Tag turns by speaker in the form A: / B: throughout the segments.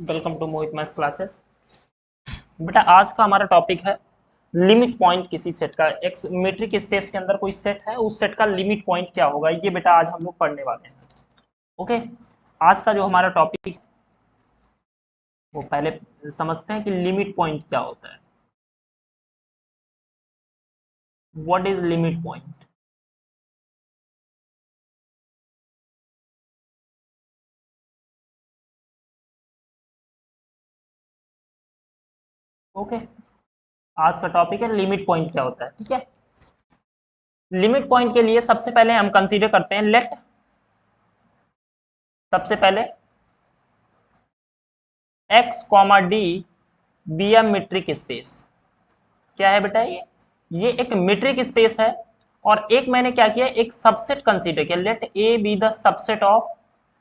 A: Welcome to Mohit maths classes. बेटा आज का हमारा टॉपिक है लिमिट पॉइंट किसी सेट का। एक मीट्रिक स्पेस के अंदर कोई सेट है, उस सेट का लिमिट पॉइंट क्या होगा, ये बेटा आज हम लोग पढ़ने वाले हैं। ओके, आज का जो हमारा टॉपिक वो पहले समझते हैं कि लिमिट पॉइंट क्या होता है। What is limit point? Okay, आज का टॉपिक है लिमिट पॉइंट क्या होता है। ठीक है, लिमिट पॉइंट के लिए सबसे पहले हम कंसीडर करते हैं लेट, सबसे पहले x, D be a metric space. क्या है बेटा ये एक मीट्रिक स्पेस है। और एक मैंने क्या किया, एक सबसेट कंसीडर किया, let A be the subset of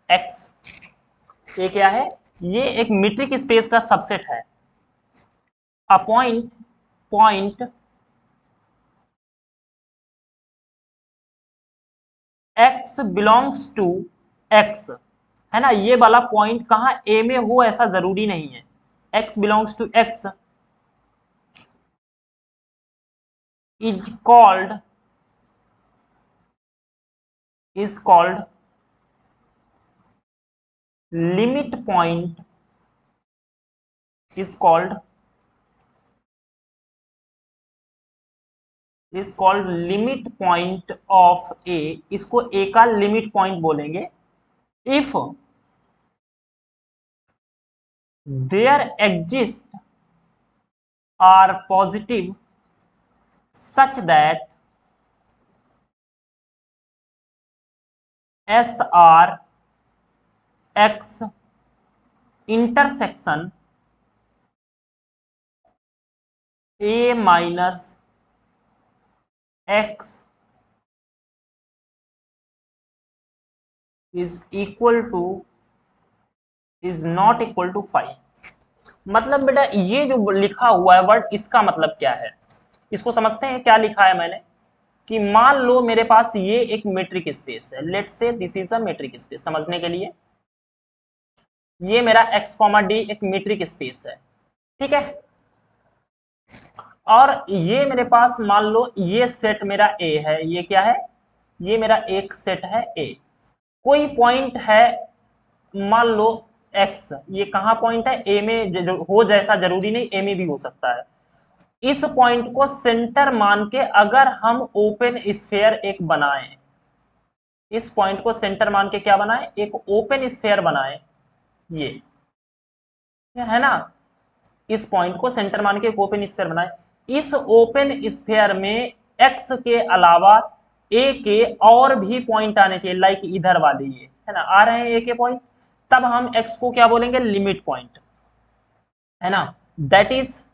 A: X. ये क्या है, ये एक मीट्रिक स्पेस का सबसेट है। A point X belongs to X, है ना। ये वाला पॉइंट कहां ए में हो ऐसा जरूरी नहीं है। X belongs to x is called limit point, is called limit point of A. इसको ए का लिमिट पॉइंट बोलेंगे if there exist r positive such that S r x intersection A minus x is not equal to 5। मतलब बेटा ये जो लिखा हुआ है वर्ड, इसका मतलब क्या है, इसको समझते हैं। क्या लिखा है मैंने कि मान लो मेरे पास ये एक मीट्रिक स्पेस है, let's say this is a metric space. समझने के लिए ये मेरा x, डी एक मीट्रिक स्पेस है, ठीक है। और ये मेरे पास मान लो ये सेट मेरा ए है। ये क्या है, ये मेरा एक सेट है ए। कोई पॉइंट है मान लो x, ये कहां पॉइंट है, ए में हो जैसा जरूरी नहीं, ए में भी हो सकता है। इस पॉइंट को सेंटर मान के अगर हम ओपन स्फीयर एक बनाएं, इस पॉइंट को सेंटर मान के क्या बनाएं, एक ओपन स्फीयर बनाएं, ये है ना। इस पॉइंट को सेंटर मान के एक ओपन स्फीयर बनाएं। इस ओपन स्फीयर में एक्स के अलावा ए के और भी पॉइंट आने चाहिए, लाइक इधर वाले ये है ना, आ रहे हैं ए के पॉइंट। तब हम एक्स को क्या बोलेंगे, लिमिट पॉइंट, है ना। दैट इज,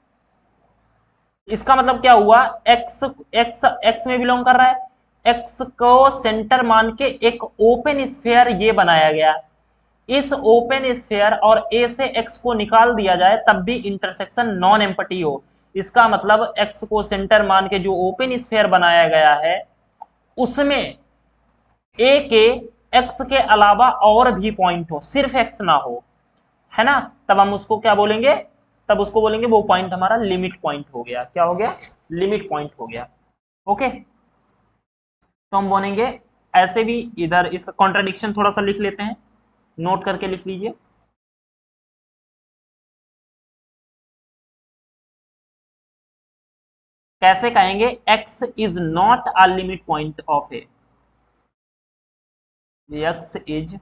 A: इसका मतलब क्या हुआ, एक्स एक्स एक्स में बिलोंग कर रहा है, एक्स को सेंटर मान के एक ओपन स्फीयर ये बनाया गया। इस ओपन स्फीयर और ए से एक्स को निकाल दिया जाए तब भी इंटरसेक्शन नॉन एम्प्टी हो। इसका मतलब एक्स को सेंटर मान के जो ओपन स्फीयर बनाया गया है उसमें ए के एक्स के अलावा और भी पॉइंट हो, सिर्फ एक्स ना हो, है ना। तब हम उसको क्या बोलेंगे, तब उसको बोलेंगे वो पॉइंट हमारा लिमिट पॉइंट हो गया। क्या हो गया, लिमिट पॉइंट हो गया। ओके, तो हम बोलेंगे ऐसे भी। इधर इसका कॉन्ट्राडिक्शन थोड़ा सा लिख लेते हैं, नोट करके लिख लीजिए। कैसे कहेंगे, x is not a limit point of A, x is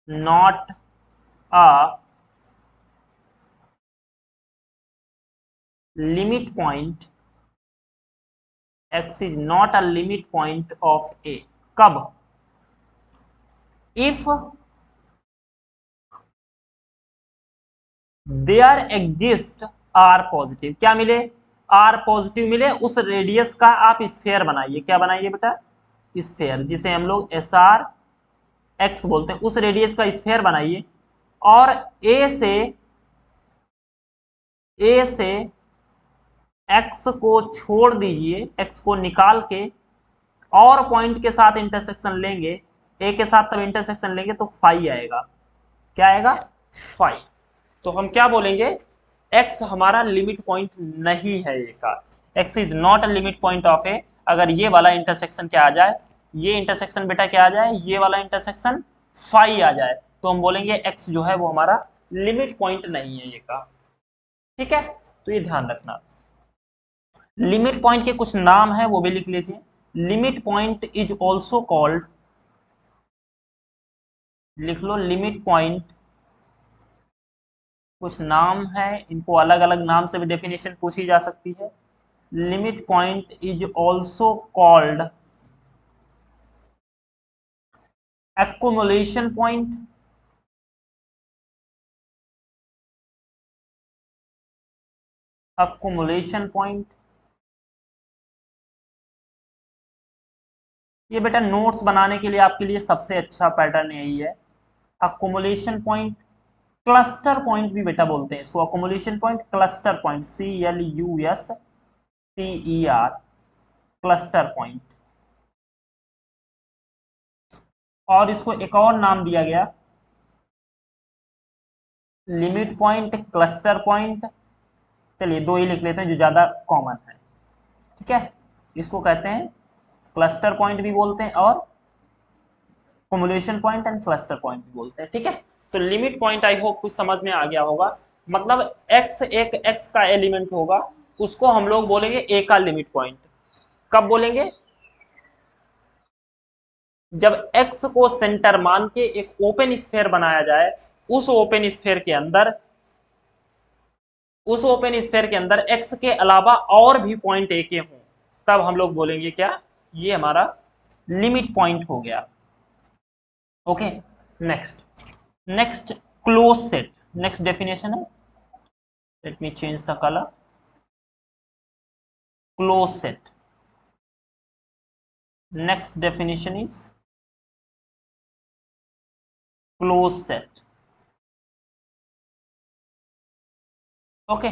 A: not a limit point, x is not a limit point of A. कब, if there exist r positive, क्या मिले, आर पॉजिटिव मिले, उस रेडियस का आप स्फेयर बनाइए। क्या बनाइए बेटा, स्फेयर, जिसे हम लोग एस आर एक्स बोलते हैं, उस रेडियस का स्फेयर बनाइए। और ए से एक्स को छोड़ दीजिए, एक्स को निकाल के और पॉइंट के साथ इंटरसेक्शन लेंगे, ए के साथ तब इंटरसेक्शन लेंगे तो फाई आएगा। क्या आएगा, फाई। तो हम क्या बोलेंगे, x हमारा लिमिट पॉइंट नहीं है ए का, x is not a limit point of A. अगर ये वाला इंटरसेक्शन क्या आ जाए, ये इंटरसेक्शन बेटा क्या आ जाए, ये वाला इंटरसेक्शन फाई आ जाए, तो हम बोलेंगे x जो है वो हमारा लिमिट पॉइंट नहीं है ये का। ठीक है, तो ये ध्यान रखना। लिमिट पॉइंट के कुछ नाम है वो भी लिख लीजिए। Limit point is also called, लिख लो लिमिट पॉइंट, कुछ नाम है, इनको अलग अलग नाम से भी डेफिनेशन पूछी जा सकती है। Limit point is also called accumulation point, accumulation point. ये बेटा नोट्स बनाने के लिए आपके लिए सबसे अच्छा पैटर्न यही है, एक्युमुलेशन पॉइंट। क्लस्टर पॉइंट भी बेटा बोलते हैं इसको, accumulation point, cluster point, CLUSTER, cluster point. और इसको एक और नाम दिया गया, लिमिट पॉइंट, क्लस्टर पॉइंट। चलिए दो ही लिख लेते हैं जो ज्यादा कॉमन है। ठीक है, इसको कहते हैं क्लस्टर पॉइंट भी बोलते हैं और accumulation point and cluster point भी बोलते हैं। ठीक है, तो लिमिट पॉइंट आई होप कुछ समझ में आ गया होगा। मतलब x एक x का एलिमेंट होगा, उसको हम लोग बोलेंगे a का लिमिट पॉइंट। कब बोलेंगे, जब x को सेंटर मान के एक ओपन स्फीयर बनाया जाए, उस ओपन स्फीयर के अंदर, उस ओपन स्फीयर के अंदर x के अलावा और भी पॉइंट a के हों, तब हम लोग बोलेंगे क्या, ये हमारा लिमिट पॉइंट हो गया। Okay, next, next close set, next definition है, let me change the colour, close set. Next definition is close set. Okay,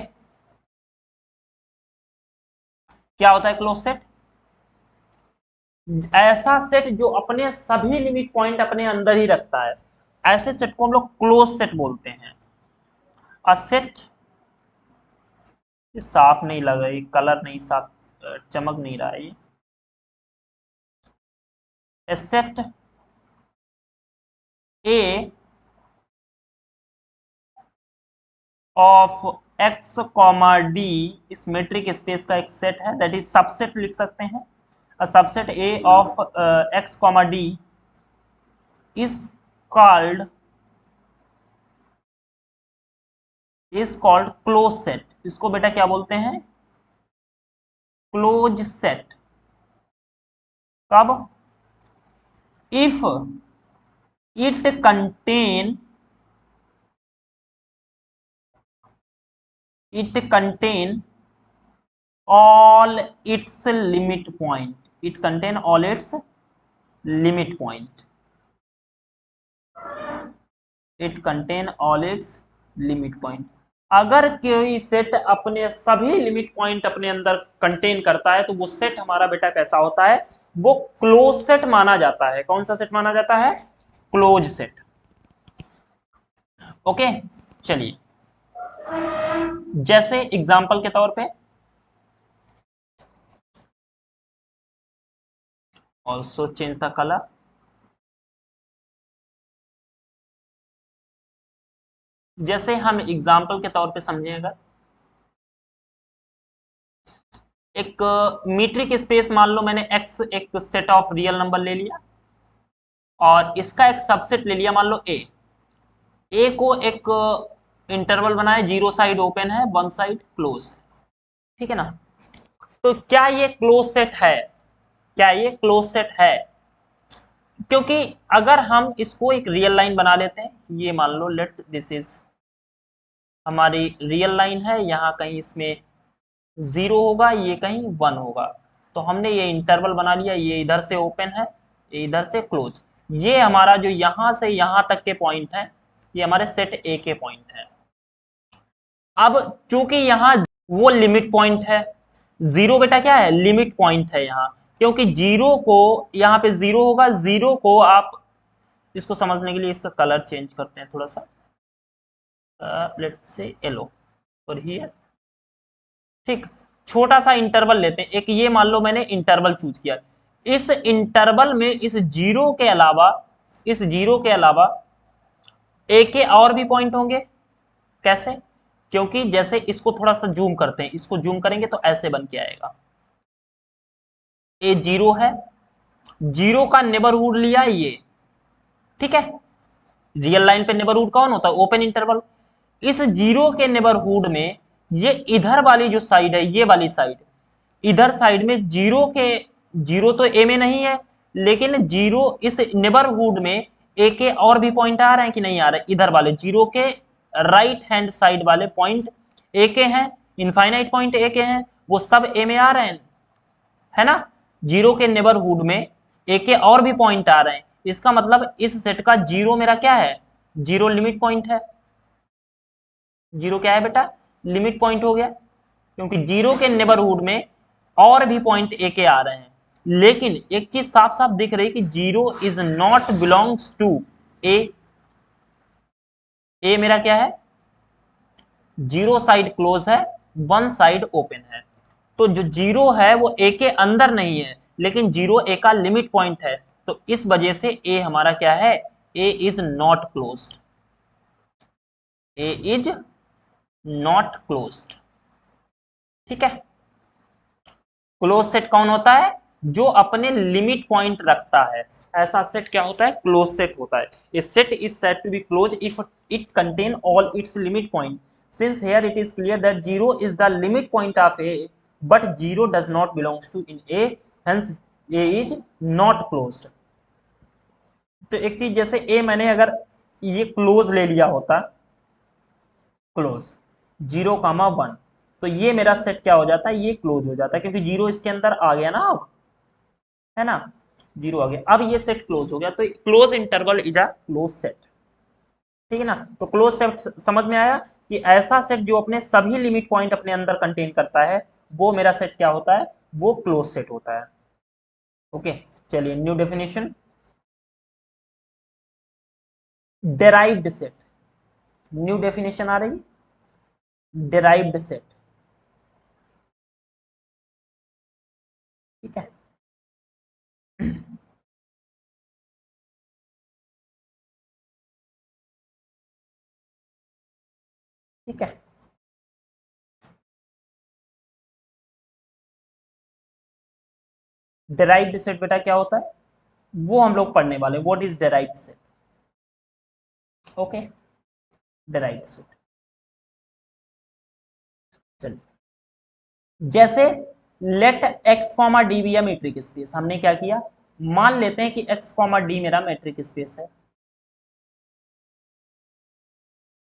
A: क्या होता है क्लोज सेट, ऐसा सेट जो अपने सभी लिमिट पॉइंट अपने अंदर ही रखता है, ऐसे सेट को हम लोग क्लोज सेट बोलते हैं। अ सेट, साफ नहीं लग रही, कलर नहीं साफ, चमक नहीं रहा है ये। A set A of x comma D इस मेट्रिक स्पेस का एक सेट है, दैट इज सबसेट लिख सकते हैं। A subset A of x comma D is called, is called close set. इसको बेटा क्या बोलते हैं, क्लोज सेट। कब, if it contain, it contain all its limit point, it contain all its limit point, it contain all its limit point। अगर कोई set अपने सभी लिमिट पॉइंट अपने अंदर कंटेन करता है तो वो सेट हमारा बेटा कैसा होता है, वो क्लोज सेट माना जाता है। कौन सा सेट माना जाता है, क्लोज सेट। ओके, चलिए जैसे एग्जांपल के तौर पे, ऑल्सो चेंज द कलर, जैसे हम एग्जाम्पल के तौर पे समझेगा, एक मीट्रिक स्पेस मान लो मैंने x एक सेट ऑफ रियल नंबर ले लिया और इसका एक सबसेट ले लिया मान लो a को एक इंटरवल बनाए, जीरो साइड ओपन है, वन साइड क्लोज है। ठीक है ना, तो क्या ये क्लोज सेट है, क्या ये क्लोज सेट है, क्योंकि अगर हम इसको एक रियल लाइन बना लेते हैं, ये मान लो लेट दिस इज हमारी रियल लाइन है, यहाँ कहीं इसमें जीरो होगा, ये कहीं वन होगा, तो हमने ये इंटरवल बना लिया, ये इधर से ओपन है, ये इधर से क्लोज। ये हमारा जो यहां से यहां तक के पॉइंट है, ये हमारे सेट ए के पॉइंट है। अब चूंकि यहाँ वो लिमिट पॉइंट है, जीरो बेटा क्या है, लिमिट पॉइंट है यहाँ, क्योंकि जीरो को यहाँ पे जीरो होगा, जीरो को आप इसको समझने के लिए इसका कलर चेंज करते हैं थोड़ा सा, लेट्स से एलो और हियर, ठीक। छोटा सा इंटरवल लेते हैं, एक ये मान लो मैंने इंटरवल चूज किया, इस इंटरवल में इस जीरो के अलावा, इस जीरो के अलावा ए के और भी पॉइंट होंगे। कैसे? क्योंकि जैसे इसको थोड़ा सा जूम करते हैं, इसको जूम करेंगे तो ऐसे बन के आएगा, ए जीरो है, जीरो का नेबरहुड लिया ये, ठीक है। रियल लाइन पे नेबरहुड कौन होता है? Open interval. इस जीरो के नेबरहुड में ये इधर वाली जो साइड है, ये वाली साइड, इधर साइड में जीरो के, जीरो तो ए में नहीं है, लेकिन जीरो इस नेबरहुड में ए के और भी पॉइंट आ रहे हैं कि नहीं आ रहे? इधर वाले जीरो के राइट हैंड साइड वाले पॉइंट ए के हैं, इनफाइनाइट पॉइंट ए के हैं, वो सब ए में आ रहे हैं, है ना। जीरो के नेबरहुड में ए के और भी पॉइंट आ रहे हैं, इसका मतलब इस सेट का जीरो मेरा क्या है? जीरो लिमिट पॉइंट है। जीरो क्या है बेटा? लिमिट पॉइंट हो गया, क्योंकि जीरो के नेबरहुड में और भी पॉइंट ए के आ रहे हैं। लेकिन एक चीज साफ साफ दिख रही कि zero is not belongs to A. A मेरा क्या है? जीरो साइड क्लोज है, वन साइड ओपन है। तो जो जीरो है वो ए के अंदर नहीं है, लेकिन जीरो ए का लिमिट पॉइंट है, तो इस वजह से ए हमारा क्या है? A is not closed. A is not closed, ठीक है। क्लोज सेट कौन होता है? जो अपने लिमिट पॉइंट रखता है, ऐसा सेट क्या होता है? क्लोज सेट होता है। A set is said to be close if it contain all its limit point. Since here it is clear that zero is the limit point of A, but zero does not belongs to in A, hence A is not closed. तो एक चीज, जैसे ए मैंने अगर ये close ले लिया होता, क्लोज 0,1, तो ये मेरा सेट क्या हो जाता है? ये क्लोज हो जाता है, क्योंकि जीरो इसके अंदर आ गया ना अब, है ना। जीरो आ गया, अब ये सेट क्लोज हो गया, तो close interval is a close set, ठीक है ना। तो क्लोज सेट समझ में आया कि ऐसा सेट जो अपने सभी लिमिट पॉइंट अपने अंदर कंटेन करता है, वो मेरा सेट क्या होता है? वो क्लोज सेट होता है। ओके, चलिए new definition, derived set. New definition आ रही, डेराइव्ड सेट, ठीक है। ठीक है, डेराइव्ड सेट बेटा क्या होता है, वो हम लोग पढ़ने वाले, what is derived set. Okay, derived set, चलिए जैसे let X comma D be metric space, हमने क्या किया, मान लेते हैं कि एक्स कॉमा डी मेरा मेट्रिक स्पेस है,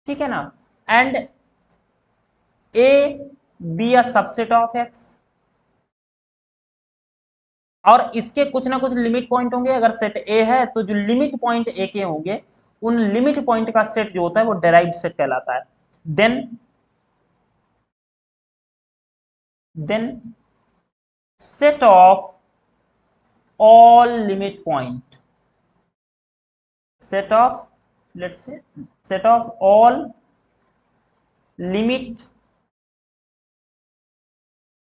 A: ठीक है ना। And A be a subset of X, और इसके कुछ ना कुछ लिमिट पॉइंट होंगे। अगर सेट ए है तो जो लिमिट पॉइंट ए के होंगे, उन लिमिट पॉइंट का सेट जो होता है वो डेराइव्ड सेट कहलाता है। Then set of all limit point, set of, let's say set of all limit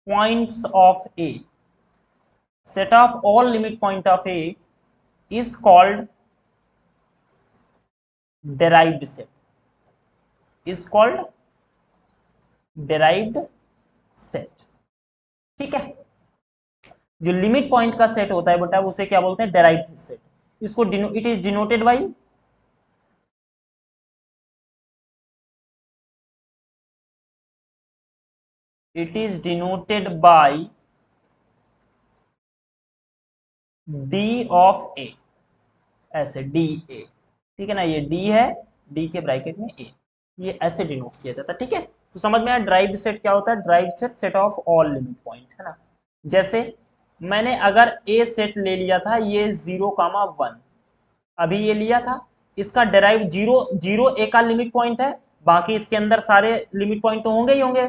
A: points of a, set of all limit point of a is called derived set, is called derived set, ठीक है। जो limit point का set होता है बेटा उसे क्या बोलते हैं? Derived set. इसको it is denoted by, it is denoted by d of a, ऐसे डी ए, ठीक है ना। ये डी है, डी के ब्रैकेट में ए, ये ऐसे डिनोट किया जाता है, ठीक है। तो समझ में आया ड्राइव्ड सेट क्या होता है? Derived set, set of all limit point, है ना। जैसे मैंने अगर ए सेट ले लिया था, ये 0,1 अभी ये लिया था, इसका डेराइव जीरो, जीरो ए का लिमिट पॉइंट है, बाकी इसके अंदर सारे लिमिट पॉइंट तो होंगे ही होंगे,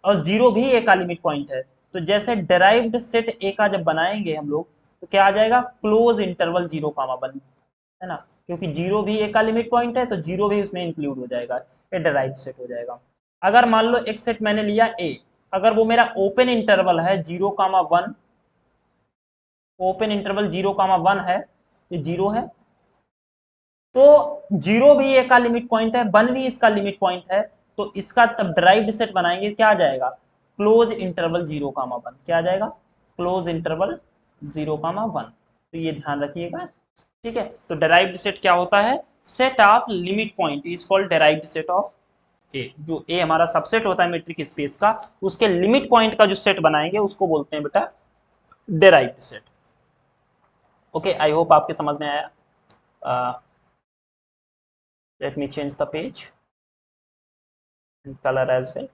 A: और जीरो भी ए का लिमिट पॉइंट है। तो जैसे डेराइव्ड सेट ए का जब बनाएंगे हम लोग, तो क्या आ जाएगा? क्लोज इंटरवल 0,1, है ना, क्योंकि जीरो भी ए का लिमिट पॉइंट है, तो जीरो भी उसमें इंक्लूड हो जाएगा। ये डिराइव्ड सेट हो जाएगा। अगर मान लो एक सेट मैंने लिया ए, अगर वो मेरा ओपन इंटरवल है 0,1, ओपन इंटरवल 0,1 है, ये 0 है, तो 0 भी ए का लिमिट पॉइंट है, 1 भी इसका लिमिट पॉइंट है, तो इसका तब डिराइव्ड सेट बनाएंगे, क्या आ जाएगा, क्लोज इंटरवल 0,1, क्या आ जाएगा, क्लोज इंटरवल 0,1। तो ये ध्यान रखिएगा, ठीक है। तो डिराइव्ड सेट क्या होता है, set of limit point is called derived set of A. जो ए हमारा सबसेट होता है मेट्रिक स्पेस का, उसके लिमिट पॉइंट का जो सेट बनाएंगे उसको बोलते हैं बेटा derived set. Okay, I hope आपके समझ में आया। Let me change the page and colour as well.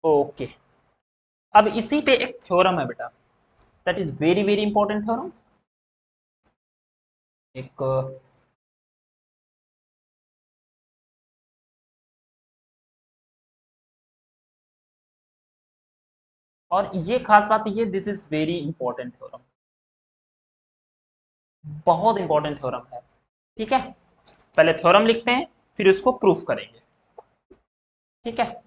A: Okay, अब इसी पे एक थ्योरम है बेटा, that is very very important theorem. एक और ये खास बात ये, this is very important theorem, बहुत इंपॉर्टेंट थ्योरम है, ठीक है। पहले थ्योरम लिखते हैं, फिर उसको प्रूफ करेंगे, ठीक है।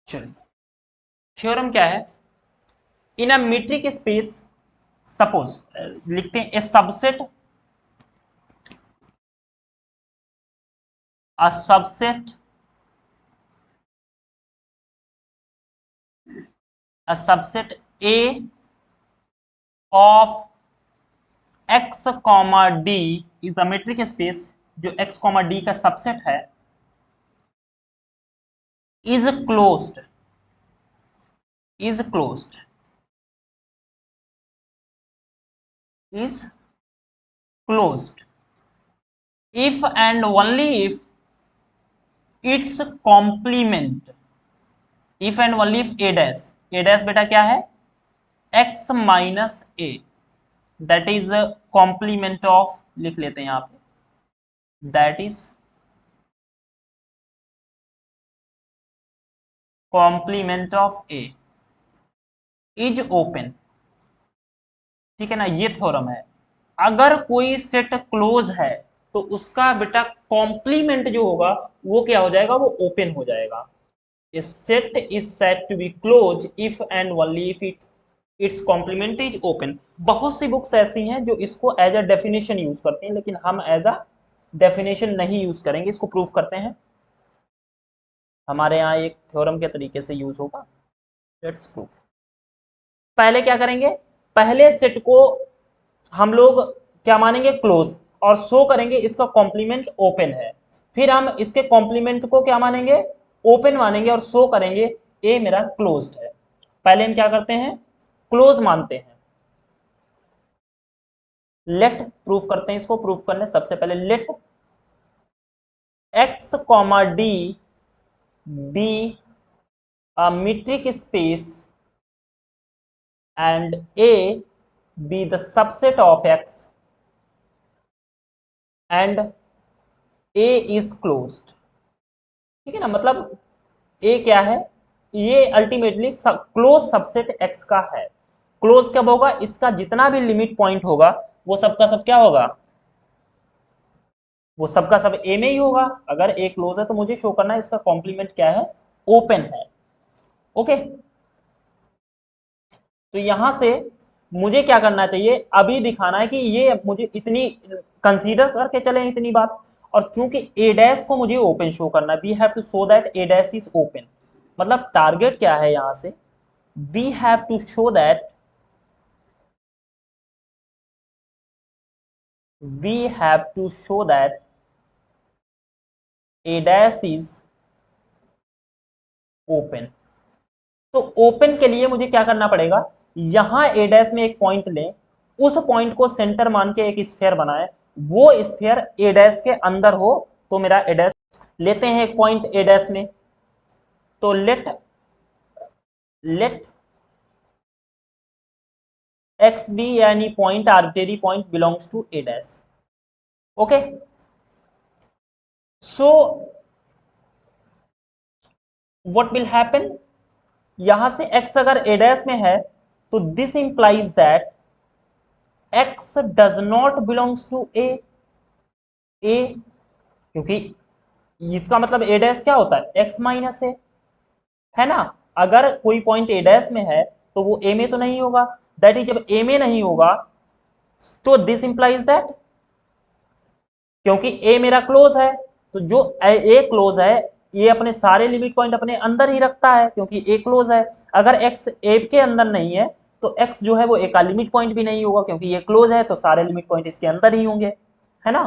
A: चलिए, थ्योरम क्या है, इन अ मीट्रिक स्पेस सपोज, लिखते हैं ए subset, a subset A of x comma d is the metric space, जो x comma d का सबसेट है, is closed is closed is closed if and only if its complement, if and only if a dash बेटा क्या है, x minus a, that is complement of, लिख लेते हैं यहाँ पे, that is complement of A is open, ठीक है ना। ये थ्योरम है, अगर कोई सेट क्लोज है तो उसका बेटा कॉम्प्लीमेंट जो होगा वो क्या हो जाएगा, वो ओपन हो जाएगा। A set is said to be closed if and only if its complement is open। बहुत सी बुक्स ऐसी हैं जो इसको एज अ डेफिनेशन यूज करते हैं, लेकिन हम एज अ डेफिनेशन नहीं यूज करेंगे, इसको प्रूव करते हैं। हमारे यहाँ एक थ्योरम के तरीके से यूज होगा, लेट्स प्रूव। पहले क्या करेंगे, पहले सेट को हम लोग क्या मानेंगे, क्लोज, और शो करेंगे इसका कॉम्प्लीमेंट ओपन है। फिर हम इसके कॉम्प्लीमेंट को क्या मानेंगे, ओपन मानेंगे, और शो करेंगे ए मेरा क्लोज्ड है। पहले हम क्या करते हैं, क्लोज मानते हैं। लेट प्रूफ करते हैं, इसको प्रूफ करने सबसे पहले let X comma D be a metric space and A be the subset of X and A is closed, ठीक है ना। मतलब A क्या है, ये अल्टीमेटली क्लोज सबसेट X का है। क्लोज कब होगा, इसका जितना भी लिमिट पॉइंट होगा वो सबका सब क्या होगा, वो सबका सब A में ही होगा। अगर A क्लोज है तो मुझे शो करना है इसका कॉम्प्लीमेंट क्या है, ओपन है। ओके, तो यहां से मुझे क्या करना चाहिए, अभी दिखाना है कि ये मुझे इतनी कंसीडर करके चले इतनी बात, और चूंकि ए डैश को मुझे ओपन शो करना है, we have to show that A dash is open. मतलब टारगेट क्या है यहां से, we have to show that A dash is open. तो ओपन के लिए मुझे क्या करना पड़ेगा, यहां ए डैश में एक पॉइंट लें, उस पॉइंट को सेंटर मान के एक स्फीयर बनाए, वो स्फीयर ए डैश के अंदर हो, तो मेरा ए डैश, लेते हैं एक पॉइंट ए डैश में, तो लेट एक्स बी यानी point arbitrary point belongs to A dash. Okay, so what will happen, यहां से x अगर a डैश में है तो this implies that x does not belongs to A, क्योंकि इसका मतलब a डैश क्या होता है x माइनस ए, है ना। अगर कोई पॉइंट a डैश में है तो वो a में तो नहीं होगा, दैट इज जब a में नहीं होगा तो दिस इंप्लाइज दैट, क्योंकि a मेरा क्लोज है तो जो a क्लोज है ये अपने सारे लिमिट पॉइंट अपने अंदर ही रखता है क्योंकि a क्लोज है। अगर x a के अंदर नहीं है तो x जो है वो a का लिमिट पॉइंट भी नहीं होगा, क्योंकि ये क्लोज है तो सारे लिमिट पॉइंट इसके अंदर ही होंगे, है ना।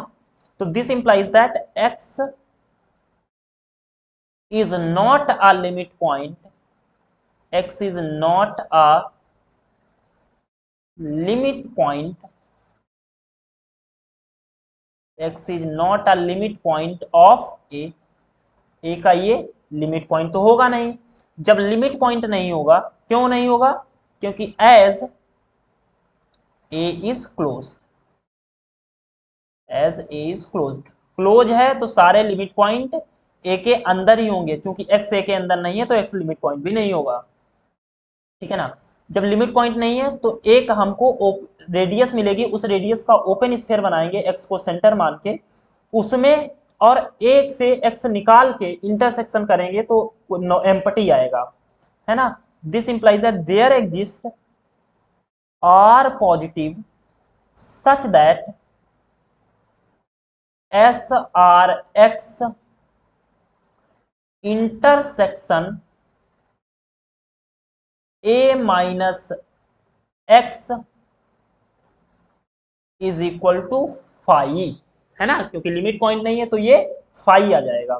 A: तो this implies that x is not a limit point, x is not a limit point, x is not a limit point of a का ये लिमिट पॉइंट तो होगा नहीं। जब लिमिट पॉइंट नहीं होगा, क्यों नहीं होगा, क्योंकि as a is close, as a is close, close है तो सारे लिमिट पॉइंट a के अंदर ही होंगे, क्योंकि x a के अंदर नहीं है तो x लिमिट पॉइंट भी नहीं होगा, ठीक है ना। जब लिमिट पॉइंट नहीं है तो एक हमको रेडियस मिलेगी, उस रेडियस का ओपन स्फीयर बनाएंगे x को सेंटर मान के उसमें, और एक से x निकाल के इंटरसेक्शन करेंगे तो एम्प्टी आएगा, है ना। This implies that there exist r positive such that S r x intersection A minus x is equal to phi, है ना, क्योंकि लिमिट पॉइंट नहीं है तो ये फाई आ जाएगा।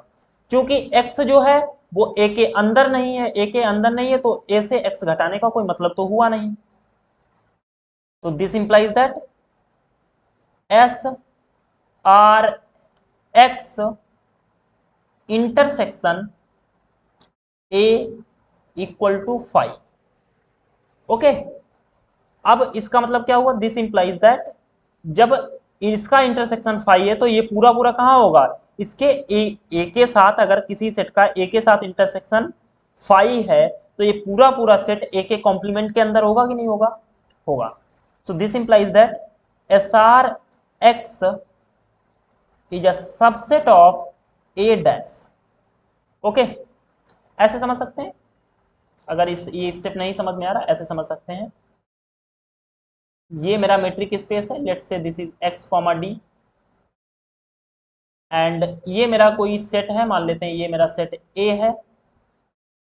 A: क्योंकि x जो है वो a के अंदर नहीं है, a के अंदर नहीं है तो a से x घटाने का कोई मतलब तो हुआ नहीं। तो this implies that S r x intersection a equal to five. Okay, अब इसका मतलब क्या हुआ, दिस इंप्लाइज दैट जब इसका इंटरसेक्शन फाइव है तो ये पूरा पूरा कहाँ होगा, इसके ए के साथ, अगर किसी सेट का ए के साथ इंटरसेक्शन फाइव है तो ये पूरा पूरा सेट ए के कॉम्प्लीमेंट के अंदर होगा कि नहीं होगा, होगा। सो this implies that S r x is a subset of A dash. Okay, ऐसे समझ सकते हैं, अगर इस ये स्टेप नहीं समझ में आ रहा ऐसे समझ सकते हैं। ये मेरा मेट्रिक स्पेस है, let's say this is x comma D, and ये मेरा कोई सेट है, मान लेते हैं ये मेरा सेट ए है,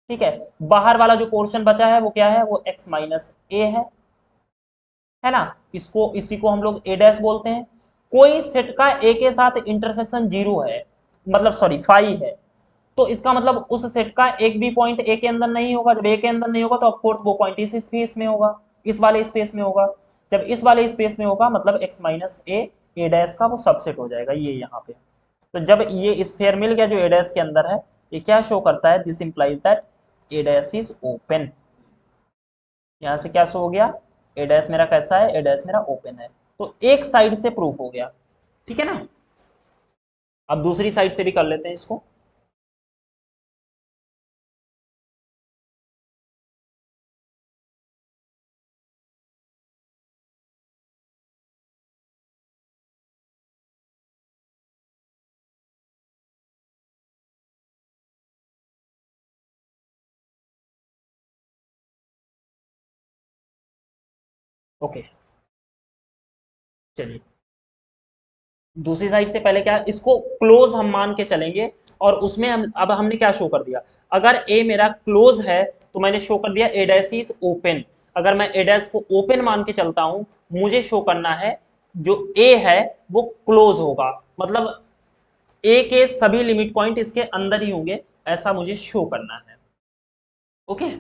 A: ठीक है। बाहर वाला जो पोर्शन बचा है वो क्या है, वो x माइनस ए है ना। इसको इसी को हम लोग ए डैश बोलते हैं। कोई सेट का ए के साथ इंटरसेक्शन जीरो है, मतलब सॉरी फाइव है, तो इसका मतलब उस सेट का एक भी पॉइंट ए के अंदर नहीं होगा। जब ए के अंदर नहीं होगा तो ऑफकोर्स वो पॉइंट इस स्पेस में होगा, इस वाले स्पेस में होगा। जब इस वाले स्पेस में होगा मतलब x माइनस ए डैश का वो सबसेट हो जाएगा ये यहाँ पे। तो जब ये स्फेयर मिल गया जो ए डैश के अंदर है, ये क्या शो करता है, this implies that A dash is open. यहाँ से क्या शो हो गया, ए डैश मेरा कैसा है, ए डैश मेरा ओपन है। तो एक साइड से प्रूफ हो गया, ठीक है ना। अब दूसरी साइड से भी कर लेते हैं इसको। ओके, चलिए दूसरी साइड से पहले क्या, इसको क्लोज हम मान के चलेंगे, और उसमें हम अब हमने क्या शो कर दिया, अगर ए मेरा क्लोज है तो मैंने शो कर दिया ए डैश इज ओपन। अगर मैं ए डैश को ओपन मान के चलता हूं, मुझे शो करना है जो ए है वो क्लोज होगा, मतलब ए के सभी लिमिट पॉइंट इसके अंदर ही होंगे, ऐसा मुझे शो करना है। ओके,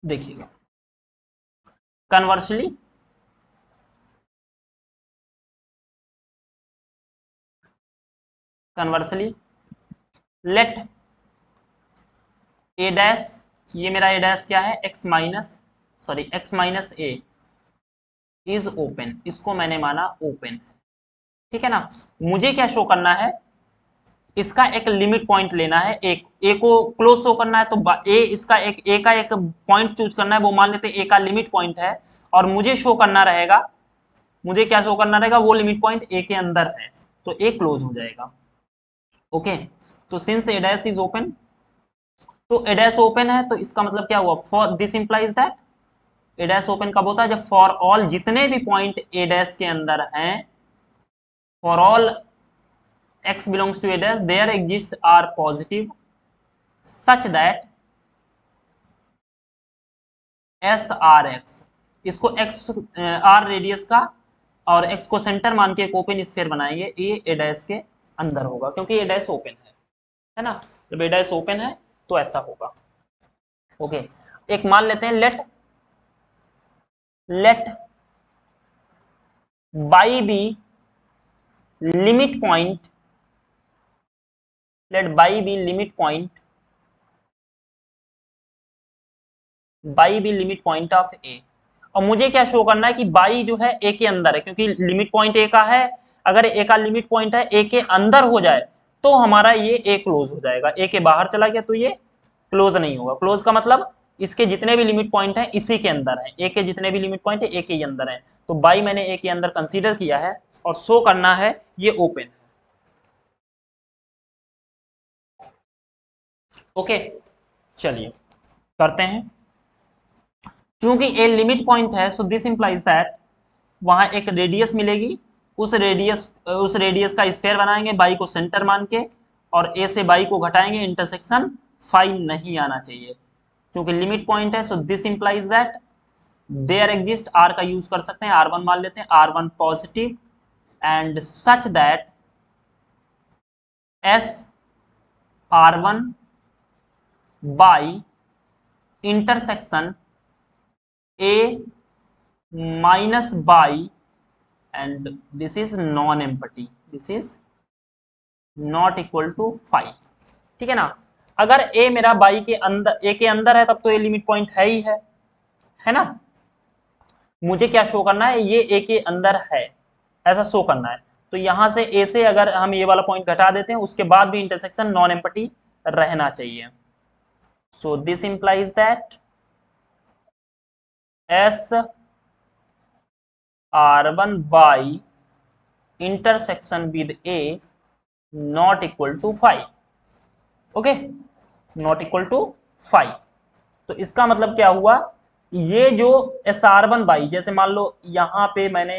A: देखिएगा कन्वर्सली कन्वर्सली लेट ए डैश, ये मेरा ए डैश क्या है, x minus A is open, इसको मैंने माना ओपन। ठीक है ना। मुझे क्या शो करना है, इसका एक लिमिट पॉइंट लेना है, एक ए को क्लोज शो करना है, तो ए इसका एक ए का एक पॉइंट चूज करना है, वो मान लेते हैं ए का लिमिट पॉइंट है, और मुझे शो करना रहेगा, मुझे क्या शो करना रहेगा, वो लिमिट पॉइंट ए के अंदर है, तो ए क्लोज हो जाएगा। ओके, तो since A dash is open, तो ए डैश ओपन है, तो इसका मतलब क्या हुआ, for this implies that A dash open कब होता है, जब फॉर ऑल जितने भी पॉइंट ए डैश के अंदर हैं, for all x belongs to a dash there exist are positive such that s r x, इसको x r रेडियस का और x को सेंटर मान के एक ओपन स्फीयर बनाएंगे, ए डैश के अंदर होगा, क्योंकि ए डैश ओपन है ना। जब ए डैश ओपन है तो ऐसा होगा। ओके, एक मान लेते हैं, let y be limit point, let y be limit point, y be limit point of A, और मुझे क्या शो करना है कि बाई जो है ए के अंदर है, क्योंकि लिमिट पॉइंट ए का है, अगर ए का लिमिट पॉइंट है ए के अंदर हो जाए तो हमारा ये ए क्लोज हो जाएगा, ए के बाहर चला गया तो ये क्लोज नहीं होगा। क्लोज का मतलब इसके जितने भी लिमिट पॉइंट है इसी के अंदर है, ए के जितने भी लिमिट पॉइंट है ए के ही अंदर है, तो बाई मैंने ए के अंदर कंसीडर किया है और शो करना है ये ओपन है। ओके, चलिए करते हैं। क्योंकि ए लिमिट पॉइंट है, सो दिस इंप्लाइज दैट वहां एक रेडियस मिलेगी, उस रेडियस का स्फीयर बनाएंगे बाई को सेंटर मान के, और ए से बाई को घटाएंगे, इंटरसेक्शन फाई नहीं आना चाहिए, क्योंकि लिमिट पॉइंट है। So this implies that there exist, r का यूज कर सकते हैं, R1 मान लेते हैं, R1 positive and such that S R1 y intersection A minus y, and this is non-empty, this is not equal to 5। ठीक है ना। अगर a मेरा बाई के अंदर, a के अंदर है, तब तो ये लिमिट पॉइंट है ही है ना। मुझे क्या शो करना है, ये a के अंदर है ऐसा शो करना है, तो यहां से a से अगर हम ये वाला पॉइंट घटा देते हैं, उसके बाद भी इंटरसेक्शन नॉन एम्पटी रहना चाहिए। So this implies that S R1 y intersection with a not equal to 5। Okay, not equal to 5, तो इसका मतलब क्या हुआ, ये जो SR1 बाई, जैसे मान लो यहाँ पे मैंने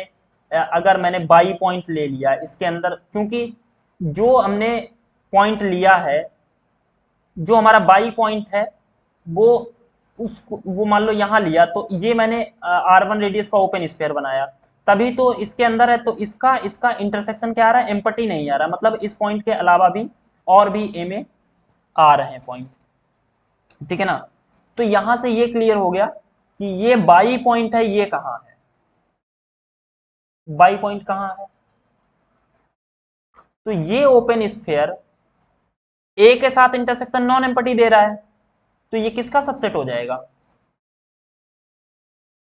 A: अगर मैंने बाई पॉइंट ले लिया इसके अंदर, क्योंकि जो हमने पॉइंट लिया है, जो हमारा बाई पॉइंट है, वो उसको वो मान लो यहाँ लिया, तो ये मैंने R1 रेडियस का ओपन स्फीयर बनाया, तभी तो इसके अंदर है, तो इसका इसका इंटरसेक्शन क्या आ रहा है, एम्पटी नहीं आ रहा, मतलब इस पॉइंट के अलावा भी और भी ए में आ रहे हैं पॉइंट। ठीक है ना। तो यहां से ये क्लियर हो गया कि ये बाई पॉइंट है, ये कहां है, बाई पॉइंट कहां है, तो ये ओपन स्फीयर ए के साथ इंटरसेक्शन नॉन एम्पटी दे रहा है, तो ये किसका सबसेट हो जाएगा,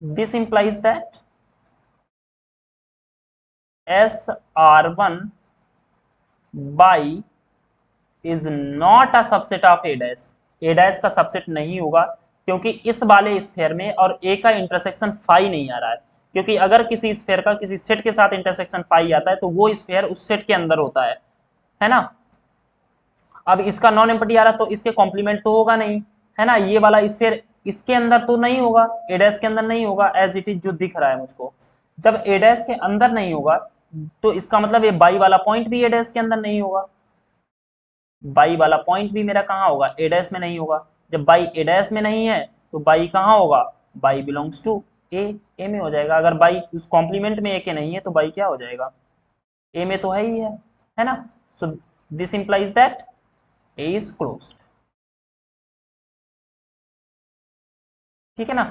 A: this implies that SR1 by is not a subset of A dash, A dash का सबसेट नहीं होगा, क्योंकि इस वाले स्फीयर में और ए का इंटरसेक्शन फाई नहीं आ रहा है, क्योंकि अगर किसी स्फीयर का किसी सेट के साथ इंटरसेक्शन फाई आता है तो वो स्फीयर उस सेट के अंदर होता है ना। अब इसका नॉन एम्पटी आ रहा है तो इसके कॉम्प्लीमेंट तो होगा नहीं, है ना, ये वाला स्फीयर इसके अंदर तो नहीं होगा, ए डैश के अंदर नहीं होगा, एज इट इज जो दिख रहा है मुझको, जब ए डैश के अंदर नहीं होगा तो इसका मतलब ये बाई वाला पॉइंट भी ए डैश के अंदर नहीं होगा, बाई वाला पॉइंट भी मेरा कहाँ होगा, ए डैश में नहीं होगा। जब बाई ए डैश में नहीं है तो बाई कहाँ होगा, बाई बिलोंग्स टू ए में हो जाएगा। अगर बाई उस कॉम्प्लीमेंट में ए के नहीं है तो बाई क्या हो जाएगा, ए में तो है ही है ना। सो this implies that A is closed. ठीक है ना,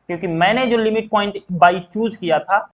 A: क्योंकि मैंने जो लिमिट पॉइंट बाई चूज किया था